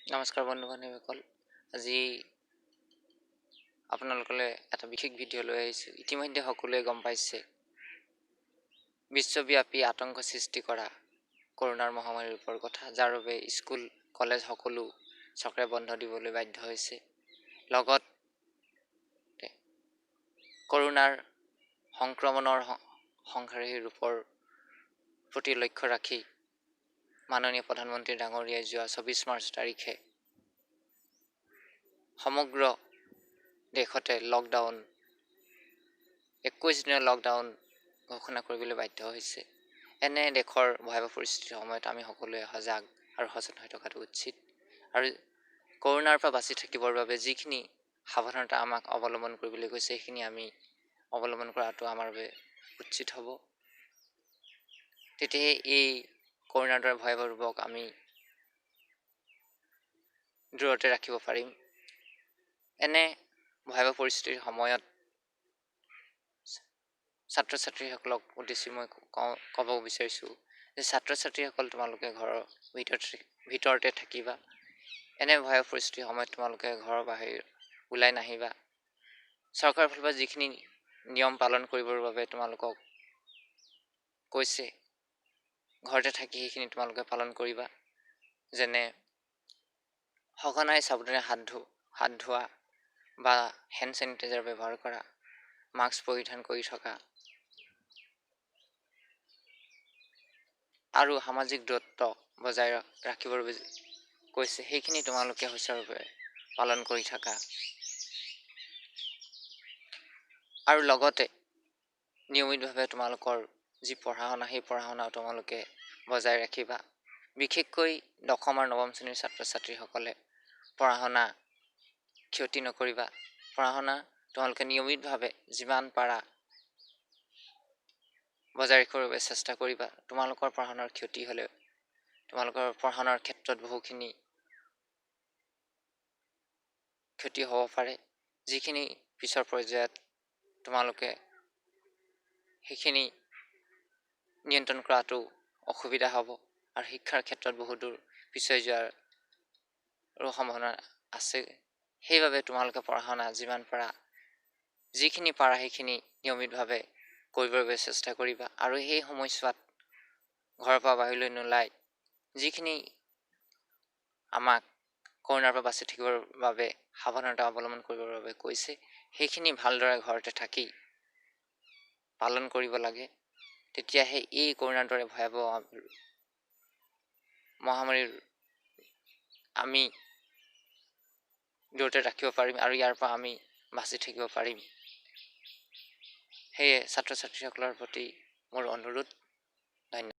নমস্কাৰ বন্ধু-বান্ধৱীসকল। আজি আপোনালোকলৈ এটা বিশেষ ভিডিঅ' লৈ আহিছোঁ। ইতিমধ্যে সকলোৱে গম পাইছে বিশ্বব্যাপী আতংক সৃষ্টি কৰা কৰোনাৰ মহামাৰীৰ ওপৰত কথা, যাৰ বাবে স্কুল কলেজ সকলো চৰকাৰে বন্ধ দিবলৈ বাধ্য হৈছে। লগতে কৰোনাৰ সংক্ৰমণৰ সংহাৰী ৰূপৰ প্ৰতি লক্ষ্য ৰাখি মাননীয় প্ৰধানমন্ত্ৰী ডাঙৰীয়াই যোৱা 24 মাৰ্চ তাৰিখে সমগ্ৰ দেশতে লকডাউন 21 দিনৰ লকডাউন ঘোষণা কৰিবলৈ বাধ্য হৈছে। এনে দেশৰ ভয়াৱহ পৰিস্থিতিৰ সময়ত আমি সকলোৱে সজাগ আৰু সচেতন হৈ থকাটো উচিত। আৰু কৰোনাৰ পৰা বাচি থাকিবৰ বাবে যিখিনি সাৱধানতা আমাক অৱলম্বন কৰিবলৈ কৈছে সেইখিনি আমি অৱলম্বন কৰাটো আমাৰ বাবে উচিত হ'ব। তেতিয়াহে এই কৰোনাৰ দৰে ভয়াৱহ ৰূপক আমি দূৰতে ৰাখিব পাৰিম। এনে ভয়াৱহ পৰিস্থিতিৰ সময়ত ছাত্ৰ ছাত্ৰীসকলক উদ্দেশ্যি মই ক'ব বিচাৰিছোঁ যে ছাত্ৰ ছাত্ৰীসকল তোমালোকে ঘৰৰ ভিতৰতে থাকিবা। এনে ভয়াৱহ পৰিস্থিতিৰ সময়ত তোমালোকে ঘৰৰ বাহিৰ ওলাই নাহিবা। চৰকাৰৰ ফালৰ পৰা যিখিনি নিয়ম পালন কৰিবৰ বাবে তোমালোকক কৈছে ঘৰতে থাকি সেইখিনি তোমালোকে পালন কৰিবা। যেনে সঘনাই চাবোনেৰে হাত ধোৱা বা হেণ্ড চেনিটাইজাৰ ব্যৱহাৰ কৰা, মাস্ক পৰিধান কৰি থকা আৰু সামাজিক দূৰত্ব বজাই ৰাখিবৰ বাবে কৈছে সেইখিনি তোমালোকে সুচাৰুৰূপে পালন কৰি থাকা। আৰু লগতে নিয়মিতভাৱে তোমালোকৰ যি পঢ়া শুনা সেই পঢ়া শুনাও তোমালোকে বজাই ৰাখিবা। বিশেষকৈ দশম আৰু নৱম শ্ৰেণীৰ ছাত্ৰ ছাত্ৰীসকলে পঢ়া শুনা ক্ষতি নকৰিবা। পঢ়া শুনা তোমালোকে নিয়মিতভাৱে যিমান পাৰা বজাই ৰাখিবৰ বাবে চেষ্টা কৰিবা। তোমালোকৰ পঢ়া শুনাৰ ক্ষতি হ'লে তোমালোকৰ পঢ়া শুনাৰ ক্ষেত্ৰত বহুখিনি ক্ষতি হ'ব পাৰে, যিখিনি পিছৰ পৰ্যায়ত তোমালোকে সেইখিনি নিয়ন্ত্ৰণ কৰাটো অসুবিধা হ'ব আৰু শিক্ষাৰ ক্ষেত্ৰত বহুদূৰ পিছুৱাই যোৱাৰো সম্ভাৱনা আছে। সেইবাবে তোমালোকে পঢ়া শুনা যিমান পাৰা যিখিনি পাৰা সেইখিনি নিয়মিতভাৱে কৰিবৰ বাবে চেষ্টা কৰিবা। আৰু সেই সময়ছোৱাত ঘৰৰ পৰা বাহিৰলৈ নোলাই যিখিনি আমাক কৰোনাৰ পৰা বাচি থাকিবৰ বাবে সাৱধানতা অৱলম্বন কৰিবৰ বাবে কৈছে সেইখিনি ভালদৰে ঘৰতে থাকি পালন কৰিব লাগে। তেতিয়াহে এই কৰোনাৰ দৰে ভয়াৱহ মহামাৰীৰ আমি দূৰতে ৰাখিব পাৰিম আৰু ইয়াৰ পৰা আমি বাচি থাকিব পাৰিম। সেয়ে ছাত্ৰ ছাত্ৰীসকলৰ প্ৰতি মোৰ অনুৰোধ। ধন্যবাদ।